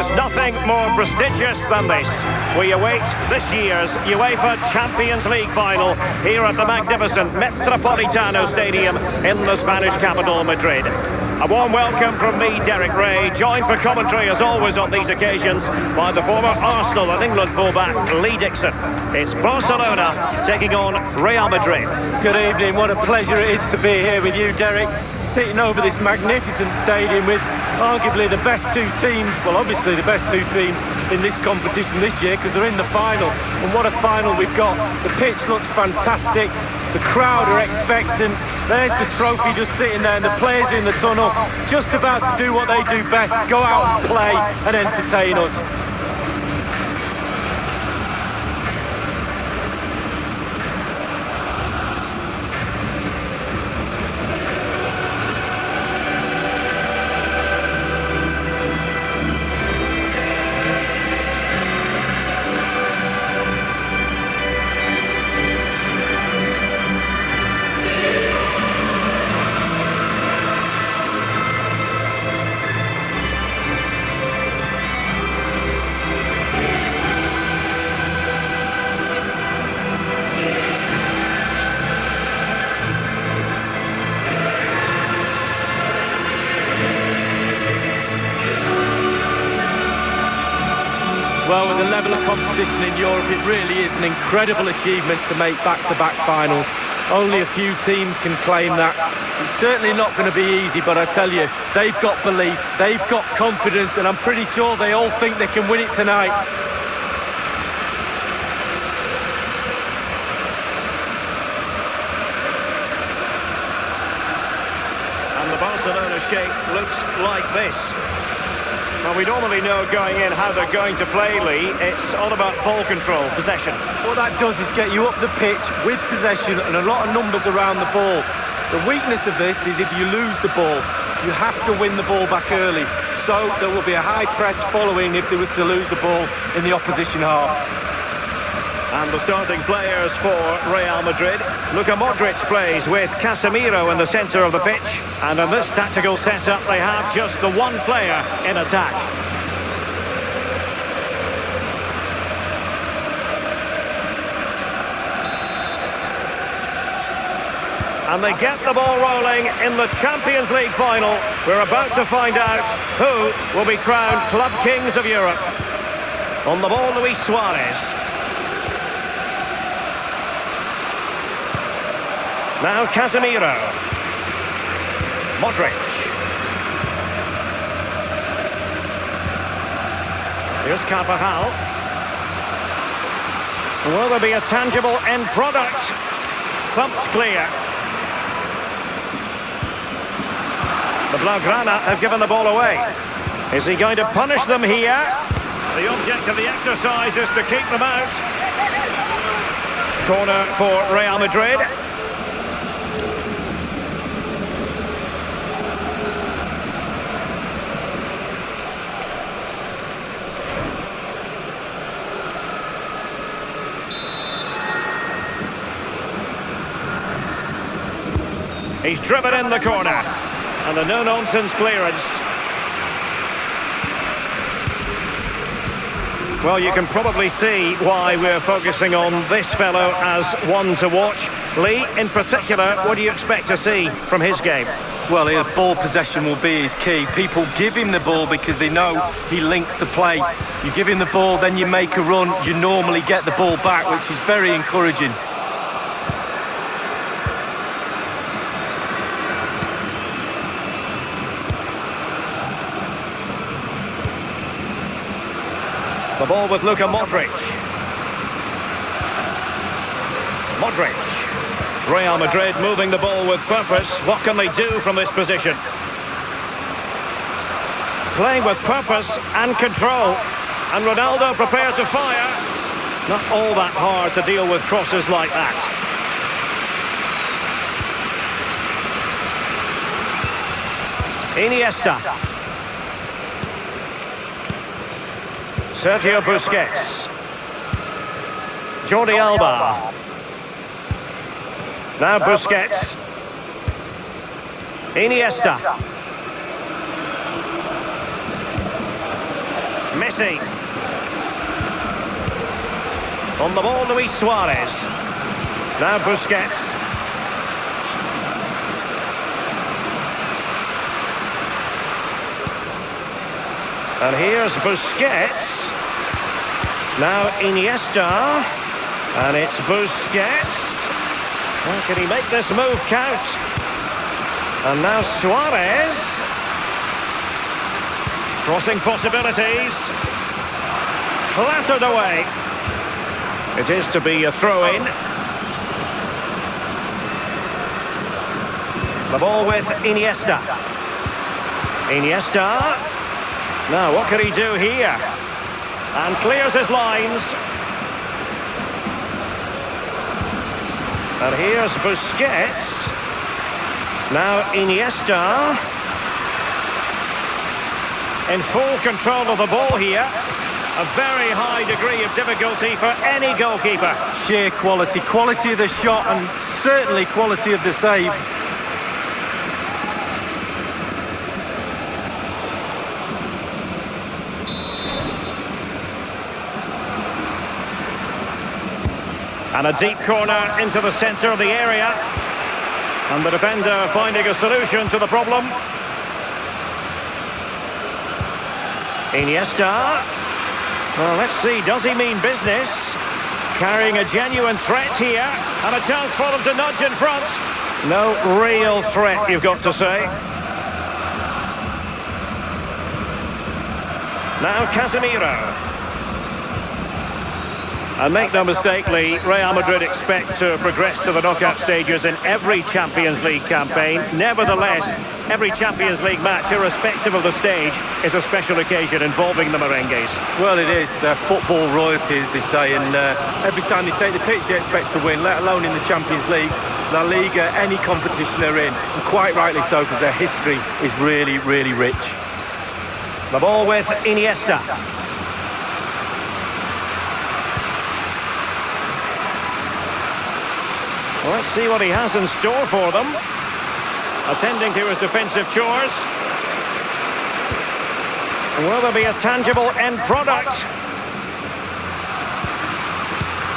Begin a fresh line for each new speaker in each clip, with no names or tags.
there's nothing more prestigious than this. We await this year's UEFA Champions League Final here at the magnificent Metropolitano Stadium in the Spanish capital, Madrid. A warm welcome from me, Derek Ray, joined for commentary as always on these occasions by the former Arsenal and England fullback Lee Dixon. It's Barcelona taking on Real Madrid.
Good evening, what a pleasure it is to be here with you, Derek, sitting over this magnificent stadium with arguably the best two teams, well obviously the best two teams in this competition this year because they're in the final, and what a final we've got. The pitch looks fantastic, the crowd are expectant, there's the trophy just sitting there and the players in the tunnel just about to do what they do best, go out and play and entertain us. Well, with the level of competition in Europe, it really is an incredible achievement to make back-to-back finals. Only a few teams can claim that. It's certainly not going to be easy, but I tell you, they've got belief, they've got confidence, and I'm pretty sure they all think they can win it tonight.
And the Barcelona shape looks like this. Well, we normally know going in how they're going to play, Lee. It's all about ball control, possession.
What that does is get you up the pitch with possession and a lot of numbers around the ball. The weakness of this is if you lose the ball, you have to win the ball back early. So there will be a high press following if they were to lose the ball in the opposition half.
And the starting players for Real Madrid. Luka Modric plays with Casemiro in the centre of the pitch. And in this tactical setup, they have just the one player in attack. And they get the ball rolling in the Champions League Final. We're about to find out who will be crowned Club Kings of Europe. On the ball, Luis Suarez. Now Casemiro. Modric. Here's Carvajal. Will there be a tangible end product? Thumped clear. The Blaugrana have given the ball away. Is he going to punish them here? The object of the exercise is to keep them out. Corner for Real Madrid. He's driven in the corner. And a no-nonsense clearance. Well, you can probably see why we're focusing on this fellow as one to watch. Lee, in particular, what do you expect to see from his game?
Well, his ball possession will be his key. People give him the ball because they know he links the play. You give him the ball, then you make a run, you normally get the ball back, which is very encouraging.
The ball with Luka Modric. Modric. Real Madrid moving the ball with purpose. What can they do from this position? Playing with purpose and control. And Ronaldo prepared to fire. Not all that hard to deal with crosses like that. Iniesta. Sergio Busquets. Jordi Alba. Now Busquets. Iniesta. Messi. On the ball, Luis Suarez. Now Busquets. And here's Busquets. Now Iniesta. And it's Busquets. Well, can he make this move count? And now Suarez. Crossing possibilities. Clattered away. It is to be a throw-in. The ball with Iniesta. Iniesta. Now, what can he do here? And clears his lines. And here's Busquets. Now Iniesta. In full control of the ball here. A very high degree of difficulty for any goalkeeper.
Sheer quality. Quality of the shot and certainly quality of the save.
And a deep corner into the centre of the area. And the defender finding a solution to the problem. Iniesta. Well, let's see, does he mean business? Carrying a genuine threat here. And a chance for them to nudge in front. No real threat, you've got to say. Now Casemiro. And make no mistake, Lee, Real Madrid expect to progress to the knockout stages in every Champions League campaign. Nevertheless, every Champions League match, irrespective of the stage, is a special occasion involving the merengues.
Well, it is. They're football royalty, as they say, and every time they take the pitch, they expect to win, let alone in the Champions League, La Liga, any competition they're in. And quite rightly so, because their history is really, really rich.
The ball with Iniesta. Well, let's see what he has in store for them. Attending to his defensive chores. Will there be a tangible end product?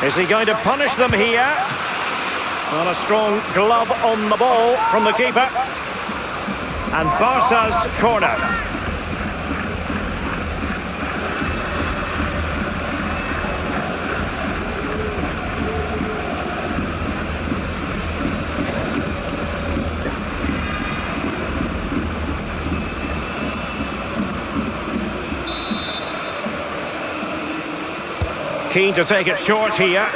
Is he going to punish them here? On a strong glove on the ball from the keeper. And Barca's corner. Keen to take it short here.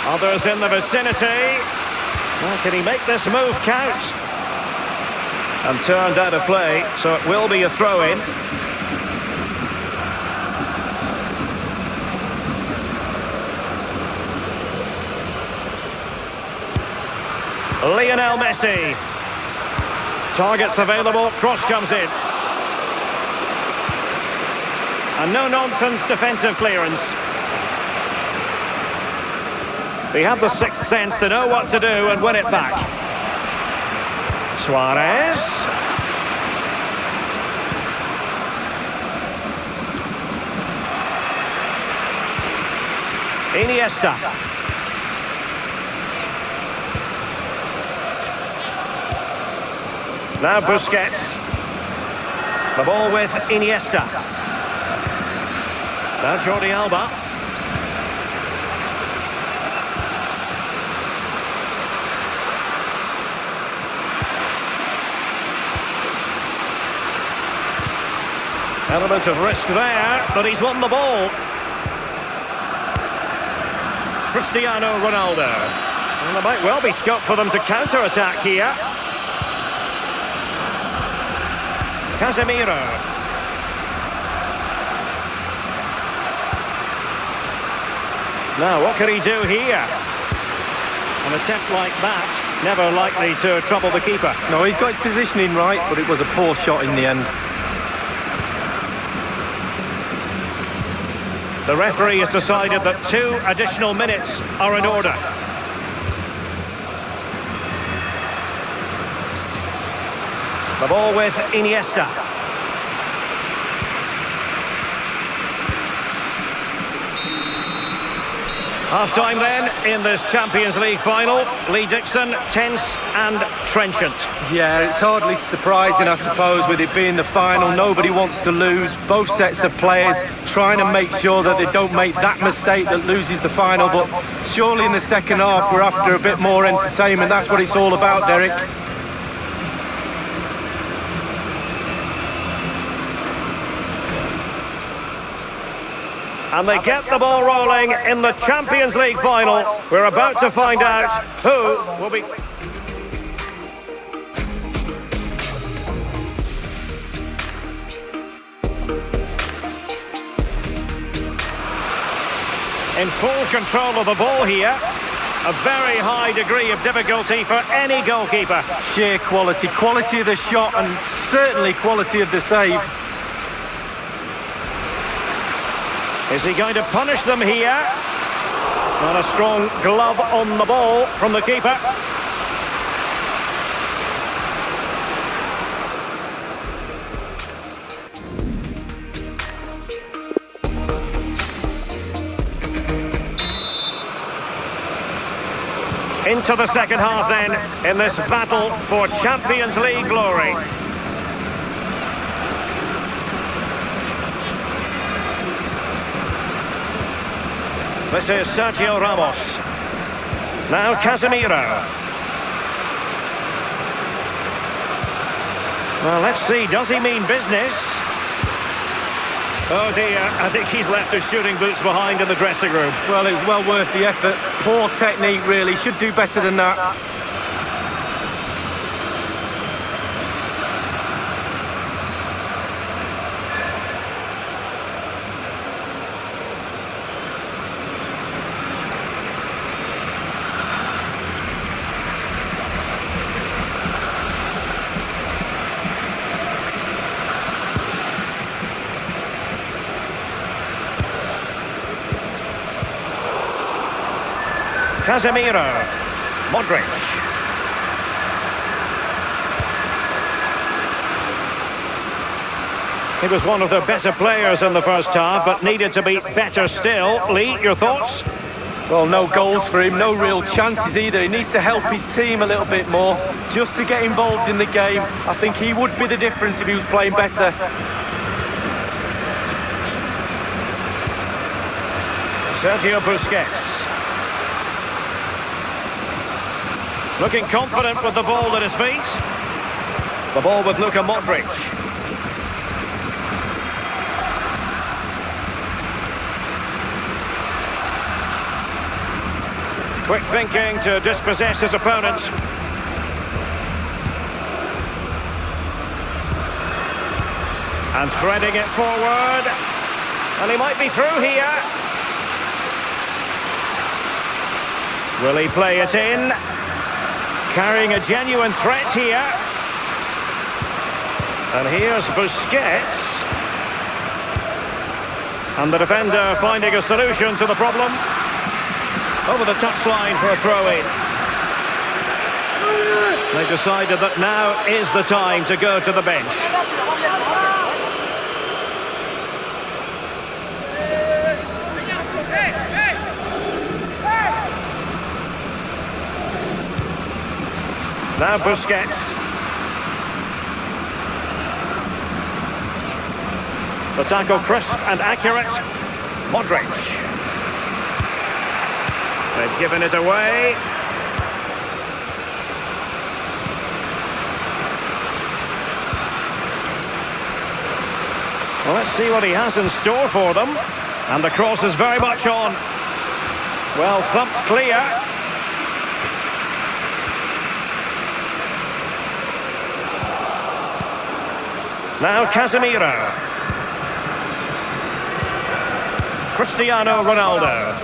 Others in the vicinity. Well, can he make this move count? And turned out of play, so it will be a throw-in. Lionel Messi. Targets available, cross comes in. A no-nonsense defensive clearance. He had the sixth sense to know what to do and win it back. Suarez. Iniesta. Now Busquets. The ball with Iniesta. Now Jordi Alba. Element of risk there, but he's won the ball. Cristiano Ronaldo. And there might well be scope for them to counter-attack here. Casemiro. Now, what can he do here? An attempt like that, never likely to trouble the keeper.
No, he's got his positioning right, but it was a poor shot in the end.
The referee has decided that 2 additional minutes are in order. The ball with Iniesta. Half-time then in this Champions League final. Lee Dixon, tense and trenchant.
Yeah, it's hardly surprising, I suppose, with it being the final. Nobody wants to lose. Both sets of players trying to make sure that they don't make that mistake that loses the final. But surely in the second half, we're after a bit more entertainment. That's what it's all about, Derek.
And they get the ball rolling in the Champions League final. We're about to find out who will be... in full control of the ball here. A very high degree of difficulty for any goalkeeper.
Sheer quality of the shot and certainly quality of the save.
Is he going to punish them here? And a strong glove on the ball from the keeper. Into the second half then, in this battle for Champions League glory. This is Sergio Ramos. Now Casemiro. Well, let's see, does he mean business? Oh dear, I think he's left his shooting boots behind in the dressing room.
Well, it was well worth the effort. Poor technique, really. Should do better than that.
Casemiro, Modric. He was one of their better players in the first half, but needed to be better still. Lee, your thoughts?
Well, no goals for him, no real chances either. He needs to help his team a little bit more, just to get involved in the game. I think he would be the difference if he was playing better.
Sergio Busquets. Looking confident with the ball at his feet. The ball with Luka Modric. Quick thinking to dispossess his opponent. And threading it forward. And he might be through here. Will he play it in? Carrying a genuine threat here. And here's Busquets. And the defender finding a solution to the problem. Over the touchline for a throw-in. They've decided that now is the time to go to the bench. Now Busquets. The tackle crisp and accurate. Modric. They've given it away. Well, let's see what he has in store for them. And the cross is very much on. Well thumped clear. Now Casemiro. Cristiano Ronaldo.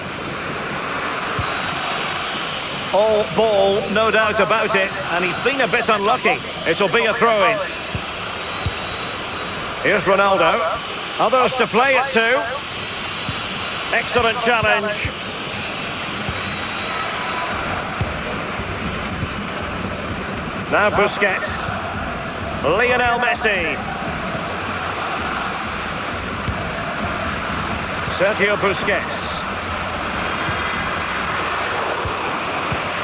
All ball, no doubt about it, and he's been a bit unlucky. It'll be a throw-in. Here's Ronaldo. Others to play it to. Excellent challenge. Now Busquets. Lionel Messi. Sergio Busquets.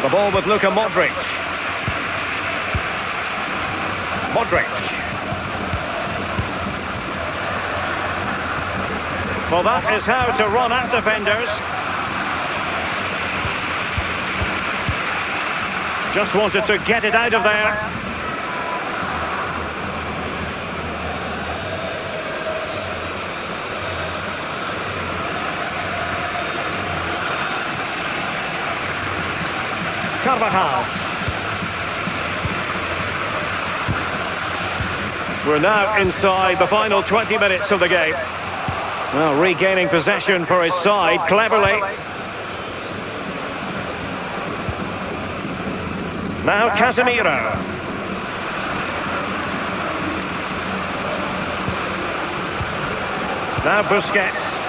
The ball with Luka Modric. Modric. Well, that is how to run at defenders. Just wanted to get it out of there. Carvajal. We're now inside the final 20 minutes of the game. Well, regaining possession for his side cleverly. Now Casemiro. Now Busquets.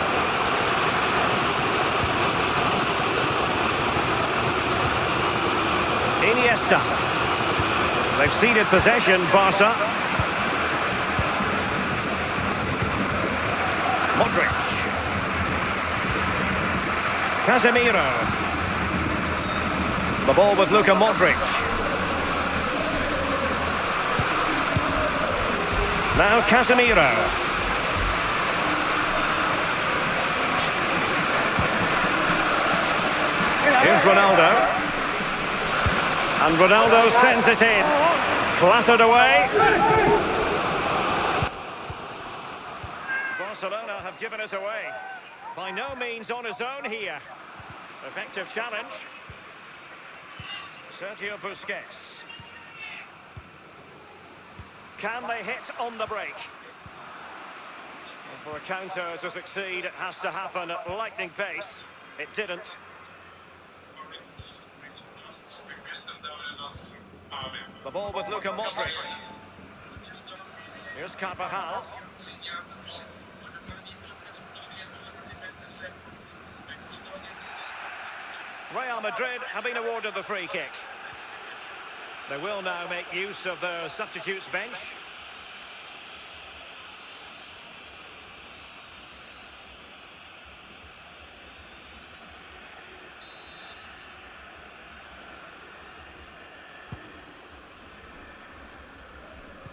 Iniesta. They've ceded possession, Barca. Modric. Casemiro. The ball with Luka Modric. Now Casemiro. Here's Ronaldo. And Ronaldo sends it in. Clattered away. Barcelona have given us away. By no means on his own here. Effective challenge. Sergio Busquets. Can they hit on the break? Well, for a counter to succeed, it has to happen at lightning pace. It didn't. The ball with Luka Modric. Here's Carvajal. Real Madrid have been awarded the free kick. They will now make use of their substitutes bench.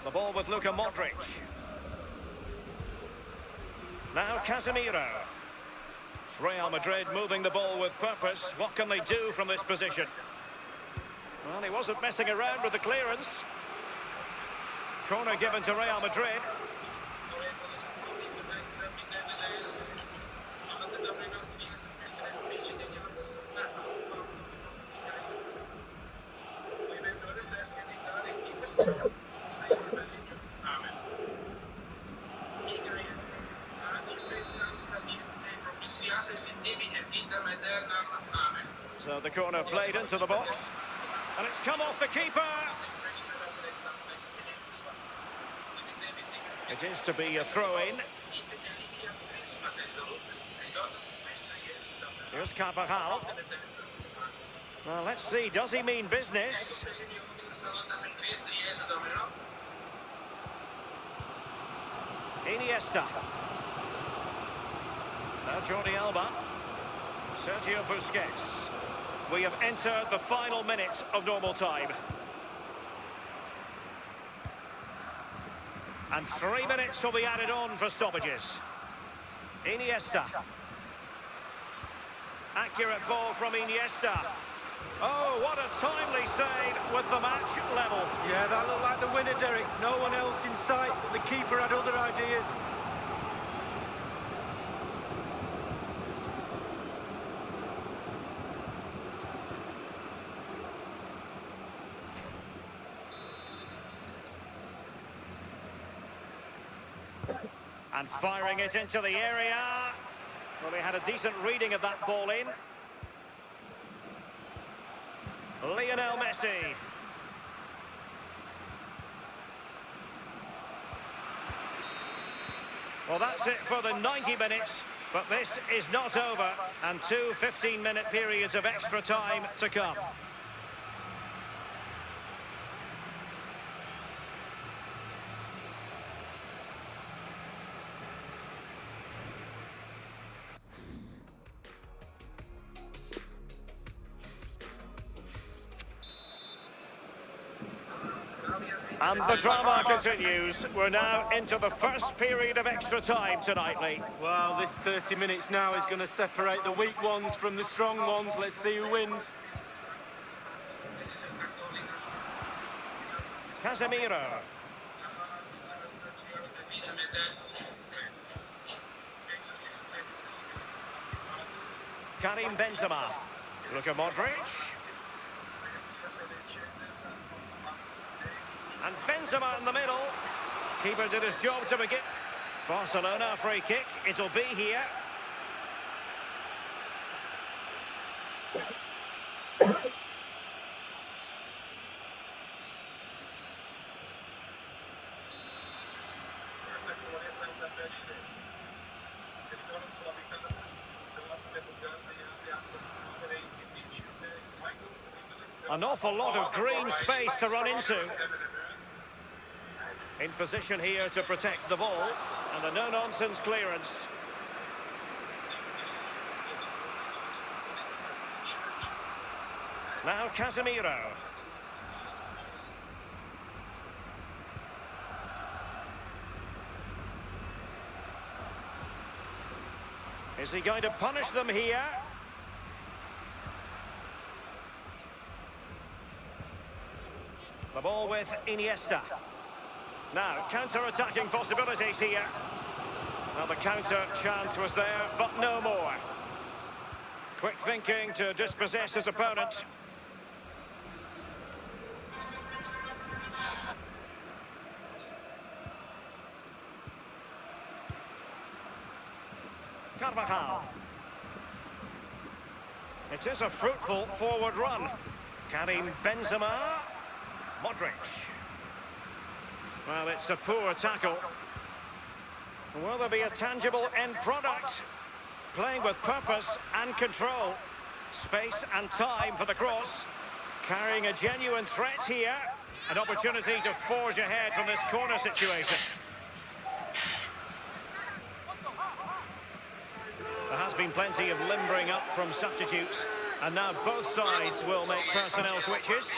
The ball with Luka Modric. Now Casemiro. Real Madrid moving the ball with purpose. What can they do from this position? Well, he wasn't messing around with the clearance. Corner given to Real Madrid. So the corner played into the box. And it's come off the keeper. It is to be a throw-in. Here's Carvajal. Well, let's see, does he mean business? Iniesta. Now Jordi Alba. Sergio Busquets. We have entered the final minute of normal time. And 3 minutes will be added on for stoppages. Iniesta. Accurate ball from Iniesta. Oh, what a timely save with the match level.
Yeah, that looked like the winner, Derek. No one else in sight. The keeper had other ideas.
And firing it into the area. Well, he had a decent reading of that ball in. Lionel Messi. Well, that's it for the 90 minutes, but this is not over, and two 15-minute periods of extra time to come. And the drama continues. We're now into the first period of extra time tonight, Lee.
Well, this 30 minutes now is going to separate the weak ones from the strong ones. Let's see who wins.
Casemiro. Karim Benzema. Luka Modric. And Benzema in the middle. Keeper did his job to begin. Barcelona free kick. It'll be here. An awful lot of green space to run into. In position here to protect the ball. And a no-nonsense clearance. Now Casemiro. Is he going to punish them here? The ball with Iniesta. Now, counter-attacking possibilities here. Well, the counter chance was there, but no more. Quick thinking to dispossess his opponent. Carvajal. It is a fruitful forward run. Karim Benzema. Modric. Well, it's a poor tackle. Will there be a tangible end product? Playing with purpose and control. Space and time for the cross. Carrying a genuine threat here. An opportunity to forge ahead from this corner situation. There has been plenty of limbering up from substitutes. And now both sides will make personnel switches.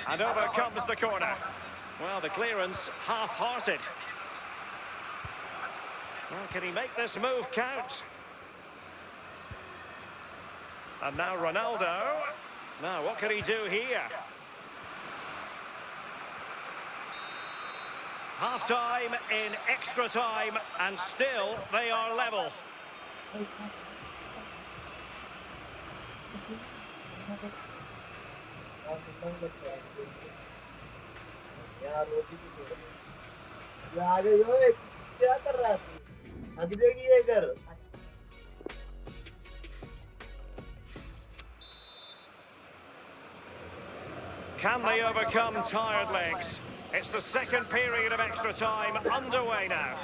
And over comes the corner. Well, the clearance half-hearted. Well, can he make this move count? And now Ronaldo. Now, what can he do here? Half-time in extra time, and still they are level. Can they overcome tired legs? It's the second period of extra time underway now.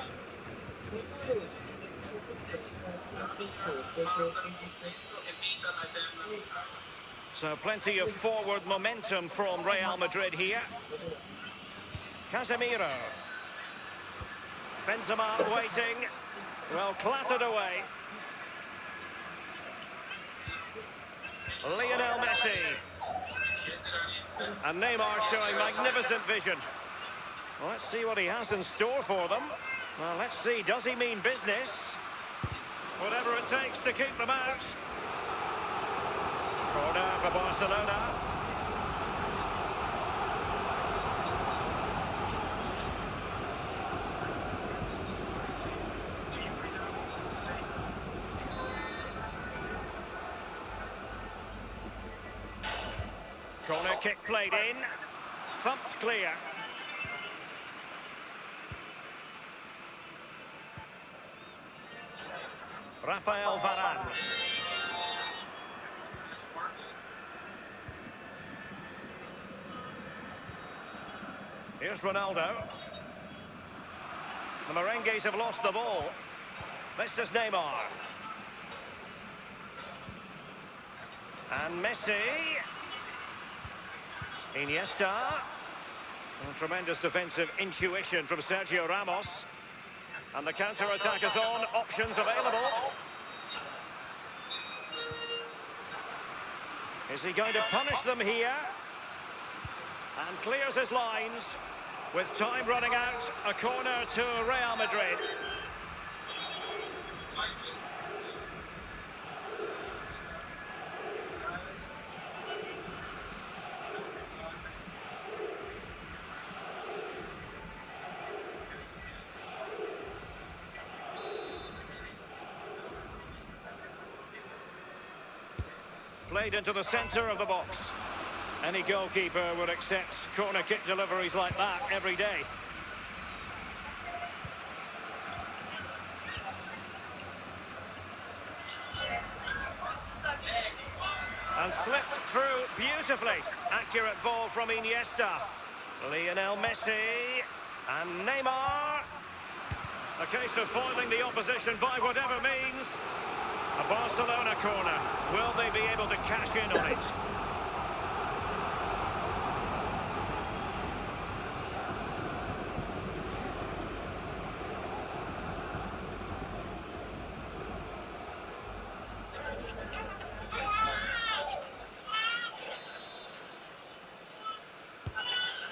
So plenty of forward momentum from Real Madrid here. Casemiro. Benzema waiting. Well, clattered away. Lionel Messi. And Neymar showing magnificent vision. Well, let's see what he has in store for them. Well, let's see. Does he mean business? Whatever it takes to keep them out. Corner for Barcelona. Corner kick played in. Thumped clear. Rafael Varane. Here's Ronaldo. The Merengues have lost the ball. This is Neymar. And Messi. Iniesta. Well, tremendous defensive intuition from Sergio Ramos. And the counter-attack is on, options available. Is he going to punish them here? And clears his lines. With time running out, a corner to Real Madrid. Played into the centre of the box. Any goalkeeper would accept corner kick deliveries like that every day. And slipped through beautifully. Accurate ball from Iniesta. Lionel Messi. And Neymar. A case of foiling the opposition by whatever means. A Barcelona corner. Will they be able to cash in on it?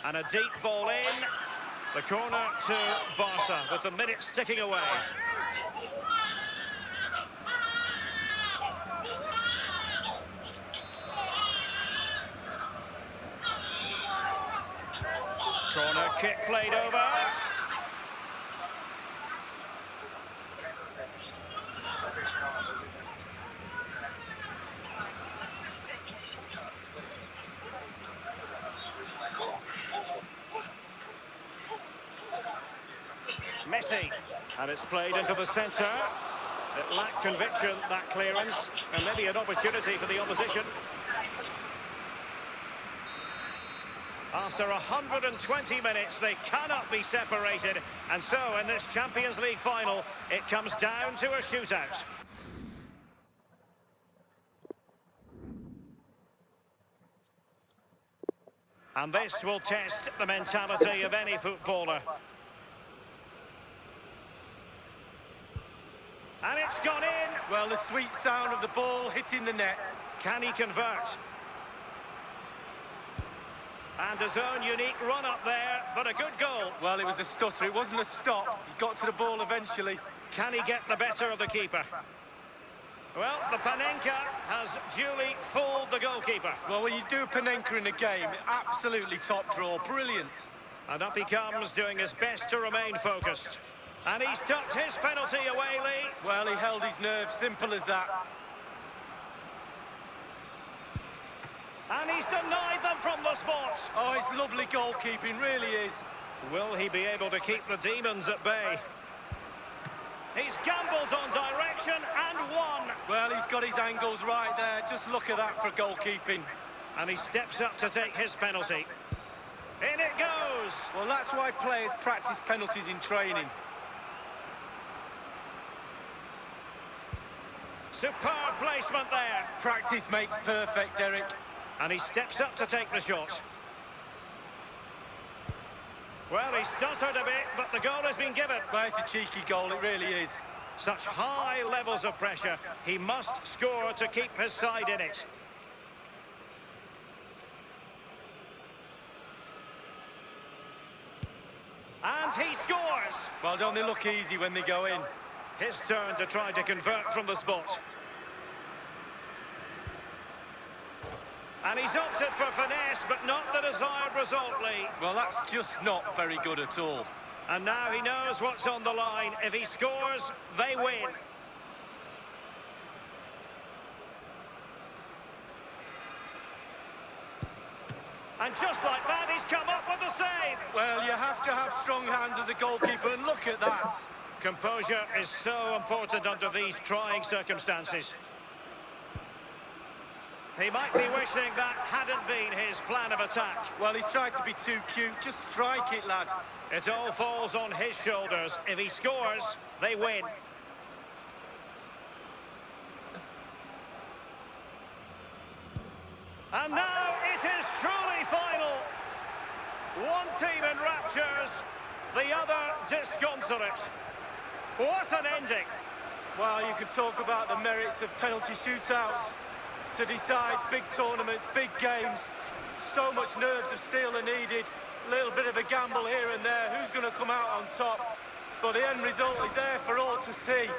And a deep ball in. The corner to Barca with the minutes ticking away. Corner kick played over. Messi, and it's played into the centre. It lacked conviction, that clearance, and maybe an opportunity for the opposition. After 120 minutes, they cannot be separated, and so in this Champions League final, it comes down to a shootout. And this will test the mentality of any footballer. And it's gone in.
Well, the sweet sound of the ball hitting the net.
Can he convert? And his own unique run up there, but a good goal.
Well, it was a stutter, it wasn't a stop. He got to the ball eventually.
Can he get the better of the keeper? Well, the Panenka has duly fooled the goalkeeper.
Well, when you do a Panenka in a game, absolutely top draw, brilliant.
And up he comes, doing his best to remain focused. And he's tucked his penalty away, Lee.
Well, he held his nerve, simple as that.
And he's denied them from the spot.
Oh, it's lovely goalkeeping, really is.
Will he be able to keep the demons at bay? He's gambled on direction and won.
Well, he's got his angles right there. Just look at that for goalkeeping.
And he steps up to take his penalty. In it goes.
Well, that's why players practice penalties in training.
Superb placement there.
Practice makes perfect, Derek.
And he steps up to take the shot. Well, he stuttered a bit, but the goal has been given.
Well, it's a cheeky goal, it really is.
Such high levels of pressure. He must score to keep his side in it. And he scores!
Well, don't they look easy when they go in?
His turn to try to convert from the spot. And he's opted for finesse, but not the desired result, Lee.
Well, that's just not very good at all.
And now he knows what's on the line. If he scores, they win. And just like that, he's come up with a save.
Well, you have to have strong hands as a goalkeeper, and look at that.
Composure is so important under these trying circumstances. He might be wishing that hadn't been his plan of attack.
Well, he's tried to be too cute. Just strike it, lad.
It all falls on his shoulders. If he scores, they win. And now it is truly final. One team in raptures, the other disconsolate. What an ending!
Well, you could talk about the merits of penalty shootouts to decide big tournaments, big games. So much nerves of steel are needed. A little bit of a gamble here and there. Who's going to come out on top? But the end result is there for all to see.